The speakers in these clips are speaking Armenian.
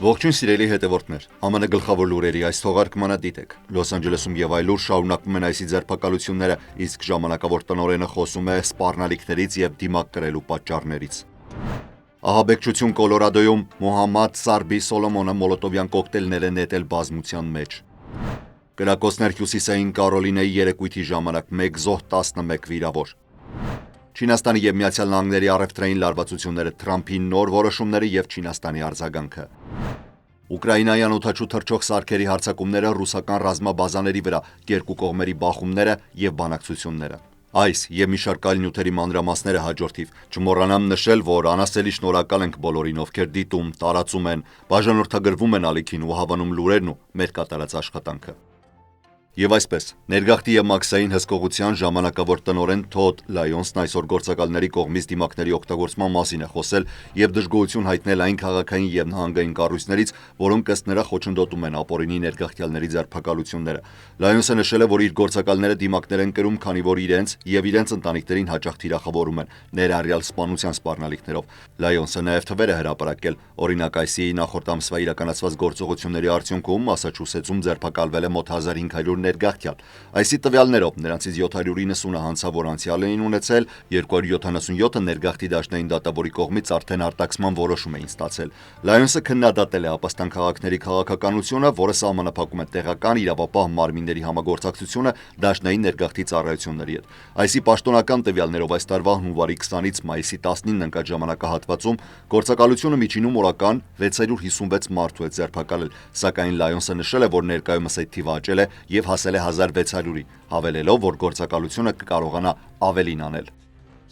Ողջույն սիրելի հետևորդներ, ԱՄՆ գլխավոր լուրերի այս թողարկմանը դիտեք։ Լոս Անջելեսում եւ այլուր շարունակվում են այսի ձերբակալությունները, իսկ ժամանակավոր տնօրենը խոսում է սպառնալիքներից եւ դիմակ կրելու պատճառներից։ Ահաբեկչություն Կոլորադոյում Մոհամմադ Սարբի Սոլոմոնը մոլոտովյան կոկտեյլներ է նետել բազմության մեջ։ Կրակոցներ Հյուսիսային Կարոլինայի երեկույթի ժամանակ 1 զոհ 11 վիրավոր։ Չինաստանի եւ Միացյալ Նահանգների առևտրային լարվածությունները, Թրամփի նոր որոշումները եւ Չինաստանի արձագանքը։ Ուկրաինայի անօդաչու թռչող սարքերի հարձակումները ռուսական ռազմաբազաների վրա, երկու կողմերի բախումները եւ բանակցությունները։ Այս եւ մի շարք այլ նյութերի մանրամասները հաջորդիվ։ Չմոռանամ նշել, որ անասելի շնորհակալ ենք բոլորին, ովքեր դիտում, տարածում են, բաժանորդագրվում են ալիքին ու հավանում լուրերն ու մեր կատարած աշխատանքը։ Եվ այսպես, ներգաղթի եւ մաքսային հսկողության ժամանակավոր տնօրեն Թոդ Լայոնսն այսօր գործակալների կողմից դիմակների օգտագործման մասին է խոսել եւ դժգոհություն հայտնել այն քաղաքային եւ նահանգային կառույցներից, որոնք ըստ նրա խոչընդոտում են ապօրինի ներգաղթյալների ձերբակալությունները։ Լայոնսը նշել է, որ իր գործակալները դիմակներ են կրում, քանի որ իրենց եւ իրենց ընտանիքներին հաճախ թիրախավորում են, ներառյալ սպանության սպառնալիքներով։ Լայոնսը նաեւ թվեր է հրապարակել, օրինակ ICE նախորդ ամսվա իրականացված գործողությունների արդյունքում Մասաչուսեթսում ձերբակալվել է մոտ 1500 ներգաղթյալ։ Այսի տվյալներով նրանցից 790-ը հանցավոր անցյալ էին ունեցել, 277-ը ներգաղթի դաշնային դատավորի կողմից արդեն արտաքսման որոշում էին ստացել։ Լայոնսը քննադատել է ապաստան քաղաքների քաղաքականությունը, որը սահմանափակում է տեղական իրավապահ մարմինների համագործակցությունը դաշնային ներգաղթի ծառայությունների հետ։ Այսի պաշտոնական տվյալներով այս տարվա հունվարի 20-ից մայիսի 19-ն ընկած ժամանակահատվածում գործակալությունը միջինում օրական 656 մարդու է ձերբակալել, սակայն Լայոնսը նշել է, որ ներկայումս այդ թիվը աճել է եւ հասել է 1600-ի, հավելելով, որ գործակալությունը կկարողանա ավելին անել։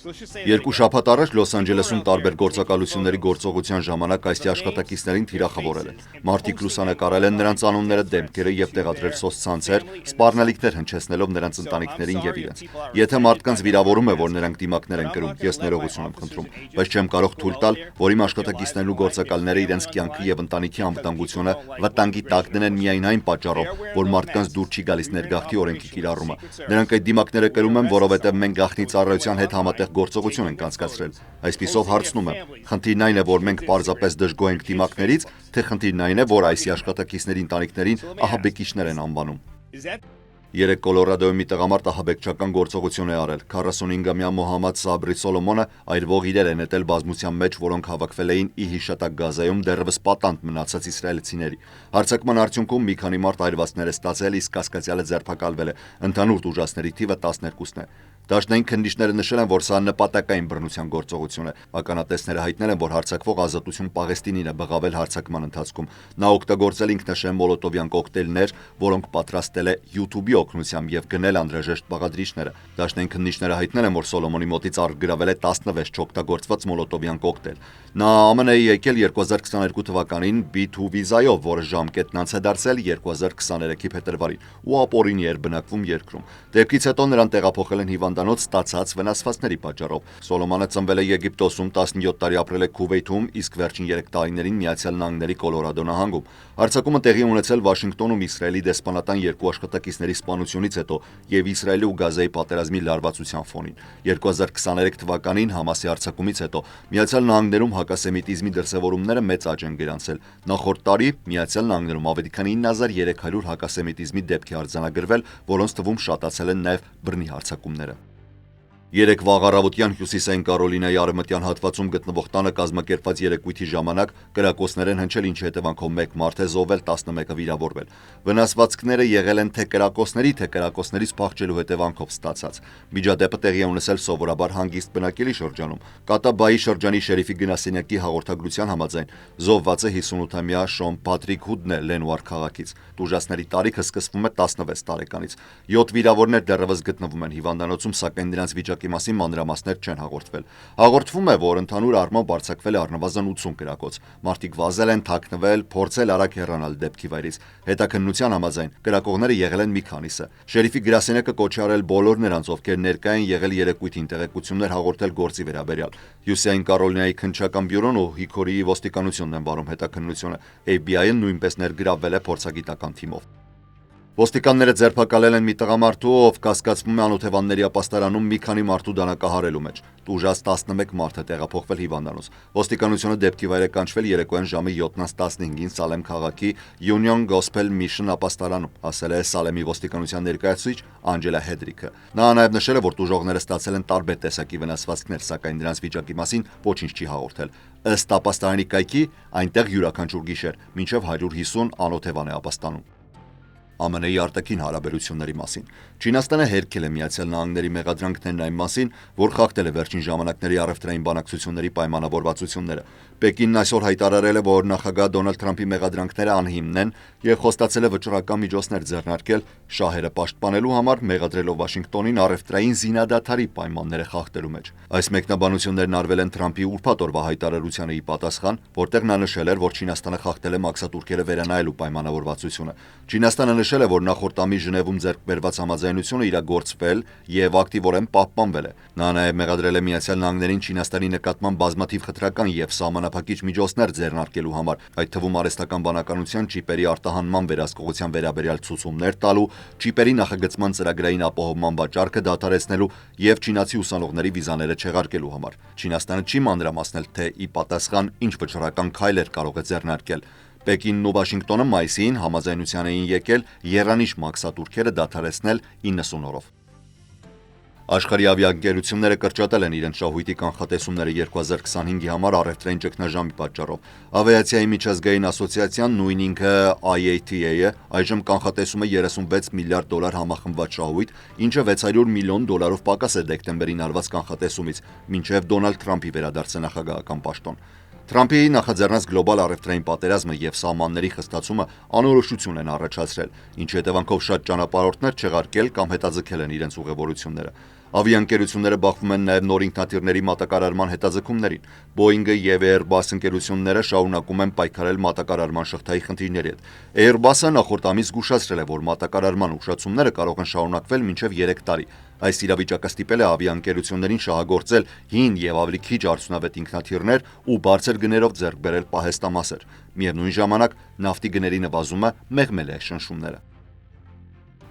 Երկու շաբաթ առաջ Լոս Անջելեսում տարբեր գործակալությունների գործողության ժամանակ ICE աշխատակիցներին թիրախավորել են։ Մարդիկ լուսանկարել են նրանց անունները, դեմքերը եւ տեղադրել սոցցանցեր, սպառնալիքներ հնչեցնելով նրանց ընտանիքներին եւ իրենց։ Եթե մարդկանց վիրավորում է, որ նրանք դիմակներ են կրում, ես ներողություն եմ խնդրում, բայց չեմ կարող թույլ տալ, որ իմ աշխատակիցներն ու գործակալները իրենց կյանքը եւ ընտանիքի անվտանգությունը վտանգի տակ դնեն միայն այն պատճառով, որ մարդկանց դուր չի գալիս ներգաղթի օրենքի կիրառումը։ Նրանք այդ դիմակները կրում են, որովհետեւ մենք գաղտնի ծառայության հետ համատեղ գործողություն ենք անցկացրել։ Այսպիսով հարցնում եմ, խնդիրն այն է, որ մենք պարզապես դժգոհ ենք դիմակներից, թե խնդիրն այն է, որ ICE աշխատակիցների ընտանիքներին ահաբեկիչներ են անվանում։ Երեք Կոլորադոյում մի տղամարդ ահաբեկչական գործողություն է արել։ 45-ամյա Մոհամմադ Սաբրի Սոլոմոնը այրվող իրեր է նետել բազմության մեջ, որոնք հավաքվել էին Իհիշատակ Գազայում դեռևս պատանդ մնացած իսրայելցիների։ Հարձակման արդյունքում մի քանի մարդ այրվածքներ է ստացել, իսկ կասկածյալը ձերբակալվել է։ Ընդհանուր տուժածների թիվը 12-ն է։ Դաշնային քննիչները նշել են, որ սա նպատակային բռնության գործողություն է։ Ականատեսները հայտնել են, որ հարձակվող Ազատություն Պաղեստինին է բղավել հարձակման ընթացքում։ Նա օգտագործել ինքնաշեն մոլոտովյան կոկտեյլներ, որոնք պատրաստել է YouTube-ի օգնությամբ եւ գնել անհրաժեշտ բաղադրիչները։ Դաշնային քննիչները հայտնել են, որ Սոլոմոնի մոտից առգրավել է 16 չօգտագործված մոլոտովյան կոկտեյլ։ Նա ԱՄՆ-ի եկել 2022 թվականին B2 վիզայով, որը ժամկետն անց է դարձել 2023-ի փետրվարին, ու ապօրինի էր բնակվում երկրում։ Դեպքից հետո նրան տեղափոխել են հիվանդանոց ստացած վնասվածքների պատճառով։ Սոլոմոնը ծնվել է Եգիպտոսում, 17 տարի ապրել է Քուվեյթում, իսկ վերջին 3 տարիներին Միացյալ Նահանգների Կոլորադո նահանգում։ Հարձակումը տեղի ունեցել Վաշինգտոնում Իսրայելի դեսպանատան երկու աշխատակիցների սպանությունից հետո եւ Իսրայելի ու Գազայի պատերազմի լարվածության ֆոնին։ 2023 թվականին Համասի հարձակումից հետո Միացյալ Նահանգներում հակասեմիտիզմի դրսևորումները մեծ աճ են գրանցել։ Նախորդ տարի Միացյալ Նահանգներում ավելի քան 9300 հակասեմիտիզմի դեպք է արձանագրվել, որոնց թվում շատացել են նաեւ բռնի հարձակումները։ Երեք վաղ առավոտյան Հյուսիսային Կարոլինայի արևմտյան հատվածում գտնվող տանը կազմակերպված երեկույթի ժամանակ կրակոցներ են հնչել, ինչի հետևանքով 1 մարդ է զոհվել, 11-ը վիրավորվել։ Վնասվածքները եղել են թե կրակոցների, թե կրակոցներից փախչելու հետևանքով ստացած։ Միջադեպը տեղի է ունեցել սովորաբար հանգիստ բնակելի շրջանում։ Կատաբայի շրջանի շերիֆի գնասենյակի հաղորդագրության համաձայն զոհված է 58-ամյա Շոն Փատրիկ Հուդն է Լենուար քաղաքից։ Տուժածների տարիքը սկսվում է 16 տարեկանից։ 7 վիրավորներ դեռևս գտնվում են հիվանդանոցում, սակայն նրանց վիճակի մասին մանրամասներ չեն հաղորդվել։ Հաղորդվում է, որ ընդհանուր առմամբ արձակվել է առնվազն 80 կրակոց։ Մարդիկ վազել են, թաքնվել, փորձել արագ հեռանալ դեպքի վայրից։ Հետաքննության համաձայն կրակողները եղել են մի քանիսը։ Շերիֆի գրասենյակը կոչ է արել բոլոր նրանց, ովքեր ներկա են եղել երեկույթին, տեղեկություններ հաղորդել գործի վերաբերյալ։ Հյուսիսային Կարոլինայի քննչական բյուրոն ու Հիքորիի ոստիկանությունն են վարում հետաքննությունը։ FBI-ը նույնպես ներգրավվել է փորձագիտական թիմով։ Ոստիկանները ձերբակալել են մի տղամարդու, ով կասկածվում է անօթևանների ապաստարանում մի քանի մարդու դանակահարելու մեջ։ Տուժած 11 մարդ է տեղափոխվել հիվանդանոց։ Ոստիկանությունը դեպքի վայր է կանչվել երեկոյան ժամը 7:15-ին Սալեմ քաղաքի Union Gospel Mission ապաստարանում, ասել է Սալեմի ոստիկանության ներկայացուցիչ Անջելա Հեդրիքը։ Նա նաև նշել է, որ տուժողները ստացել են տարբեր տեսակի վնասվածքներ, սակայն դրանց վիճակի մասին ոչինչ չի հաղորդել։ Ըստ ապաստարանի կայքի, այնտեղ յուրաքանչյուր գիշեր մինչև 150 անօթևան է ապաստանում։ ԱՄՆ-ի արտաքին հարաբերությունների մասին։ Չինաստանը հերքել է Միացյալ Նահանգների մեղադրանքներն այն մասին, որ խախտել է վերջին ժամանակների առևտրային բանակցությունների պայմանավորվածությունները։ Պեկինն այսօր հայտարարել է, որ նախագահ Դոնալդ Թրամփի մեղադրանքները անհիմն են եւ խոստացել է վճռական միջոցներ ձեռնարկել շահերը պաշտպանելու համար, մեղադրելով Վաշինգտոնին առևտրային զինադադարի պայմանները խախտելու մեջ։ Այս մեկնաբանություններն արվել են Թրամփի ուրբաթ օրվա հայտարարությանը ի պատասխան, որտեղ նա նշել էր, որ Չինաստանը խախտել է մաքսատուրքերը վերանայելու պայմանավորվածությունը։ Չինաստանը նշել է, որ նախորդ ամիս Ժնևում ձեռք բերված համաձայնությունը իրագործվել եւ ակտիվորեն պահպանվել է։ Նա նաեւ մեղադրել է Միացյալ Նահանգներին Չինաստանի նկատմամբ բազմաթիվ խտրական եւ սահմանափակիչ միջոցներ ձեռնարկելու համար, այդ թվում արհեստական բանականության, ճիպերի արտահանման վերահսկողության վերաբերյալ ցուցումներ տալու, ճիպերի նախագծման ծրագրային ապահովման վաճառքը դադարեցնելու եւ չինացի ուսանողների վիզաները չեղարկելու համար։ Չինաստանը չի մանրամասնել, թե ի պատասխան ինչ վճռական քայլեր կարող է ձեռնարկել։ Պեկինն ու Վաշինգտոնը մայիսին համաձայնության էին եկել եռանիշ մաքսատուրքերը դադարեցնել 90 օրով։ Աշխարհի ավիաընկերությունները կրճատել են իրենց շահույթի կանխատեսումները 2025-ի համար առևտրային ճգնաժամի պատճառով։ Ավիացիայի միջազգային ասոցիացիան, նույն ինքը IATA-ը, այժմ կանխատեսում է 36 միլիարդ դոլար համախմբված շահույթ, ինչը 600 միլիոն դոլարով պակաս է դեկտեմբերին արված կանխատեսումից, մինչև Դոնալդ Թրամփի վերադարձը նախագահական պաշտոն։ Թրամփի նախաձեռնած գլոբալ առևտրային պատերազմը եւ սահմանների խստացումը անորոշություն են առաջացրել, ինչի հետևանքով շատ ճանապարհորդներ չեղարկել կամ հետաձգել են իրենց ուղևորությունները։ Ավիաընկերությունները բախվում են նաև նոր ինքնաթիռների մատակարարման հետաձգումներին։ Boeing-ը եւ Airbus ընկերությունները շարունակում են պայքարել մատակարարման շղթայի խնդիրների հետ։ Airbus-ը նախորդ ամիս զգուշացրել է, որ մատակարարման ուշացումները կարող են շարունակվել մինչև 3 տարի։ Այս իրավիճակը ստիպել է ավիաընկերություններին շահագործել հին եւ ավելի քիչ արդյունավետ ինքնաթիռներ ու բարձր գներով ձեռք բերել պահեստամասեր։ Միևնույն ժամանակ նավթի գների նվազումը մեղմել է շնշումները։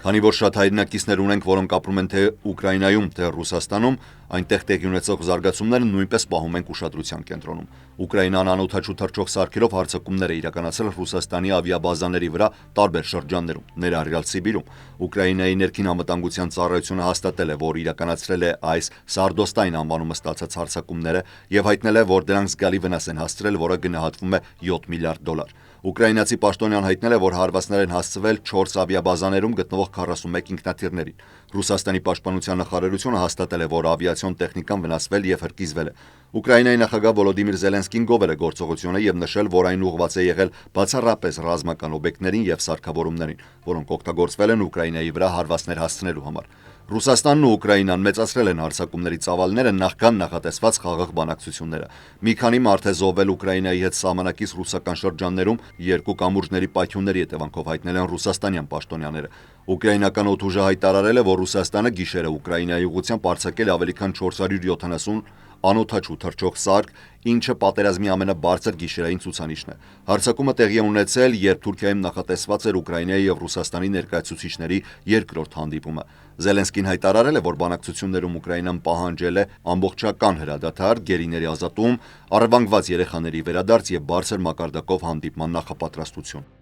Քանի որ շատ հայրենակիցներ ունենք, որոնք ապրում են թե Ուկրաինայում, թե Ռուսաստանում, այնտեղ տեղի ունեցող զարգացումները նույնպես պահում ենք ուշադրության կենտրոնում։ Ուկրաինան անօդաչու թռչող սարքերով հարձակումներ է իրականացրել Ռուսաստանի ավիաբազաների վրա տարբեր շրջաններում, ներառյալ Սիբիրում։ Ուկրաինայի ներքին անվտանգության ծառայությունը հաստատել է, որ իրականացրել է այս Սարդոստայն անվանումը ստացած հարձակումները եւ հայտնել է, որ դրանք զգալի վնաս են հասցրել, որը գնահատվում է 7 միլիարդ դոլար։ Ուկրաինացի պաշտոնյան հայտնել է, որ հարվածներ են հասցվել 4 ավիաբազաներում գտնվող 41 ինքնաթիռներին։ Ռուսաստանի պաշտպանության նախարարությունը հաստատել է, որ ավիացիոն տեխնիկան վնասվել եւ հրկիզվել է։ Ուկրաինայի նախագահ Վոլոդիմիր Զելենսկին գովել է գործողությունը եւ նշել, որ այն ուղղված է եղել բացառապես ռազմական օբյեկտներին եւ սարքավորումներին, որոնք օգտագործվել են Ուկրաինայի վրա հարվածներ հասցնելու համար։ Ռուսաստանն ու Ուկրաինան մեծացրել են հարձակումների ծավալները նախքան նախատեսված խաղաղ բանակցությունները։ Մի քանի մարդ է զոհվել Ուկրաինայի հետ սահմանակից ռուսական շրջաններում, երկու կամուրջների պայթյունների հետևանքով հայտնել են ռուսաստանյան պաշտոնյաները։ Ուկրաինական օդուժը հայտարարել է, որ Ռուսաստանը գիշերը Ուկրաինայի ուղղությամբ արձակել ավելի քան 470 անօդաչու թռչող սարք, ինչը պատերազմի ամենաբարձր գիշերային ցուցանիշն է։ Հարձակումը տեղի է ունեցել, երբ Թուրքիայում նախատեսված էր Ուկրաինայի եւ Ռուսաստանի ներկայացուցիչների երկրորդ հանդիպումը։ Զելենսկին հայտարարել է, որ բանակցություններում Ուկրաինան պահանջել է ամբողջական հրադադար, գերիների ազատում, առևանգված երեխաների վերադարձ եւ բարձր մակարդակով հանդիպման նախապատրաստություն։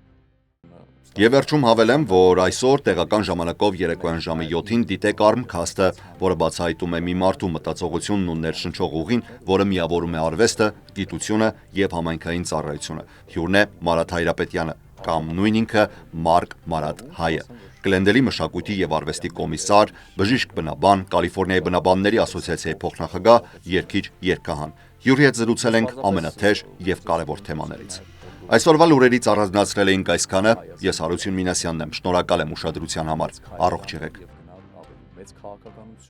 Եվ վերջում հավելեմ, որ այսօր տեղական ժամանակով երեկոյան ժամը 7-ին դիտեք Armcast-ը, որը բացահայտում է մի մարդու մտածողությունն ու ներշնչող ուղին, որը միավորում է արվեստը, գիտությունը եւ համայնքային ծառայությունը։ Հյուրն է Մարատ Հայրապետյանը կամ նույն ինքը Մարկ Մարատ Հայը։ Գլենդելի մշակույթի եւ արվեստի կոմիսար, բժիշկ բնաբան, Կալիֆոռնիայի բնաբանների ասոցիացիայի փոխնախագահ, երգիչ, երգահան։ Հյուրի հետ զրուցել ենք ամենաթեժ եւ կարեւոր թեմաներից։ Այսօրվա լուրերից առանձնացրել էինք այսքանը։ Ես Հարություն Մինասյանն եմ։ Շնորհակալ եմ ուշադրության համար։ Առողջ եղեք։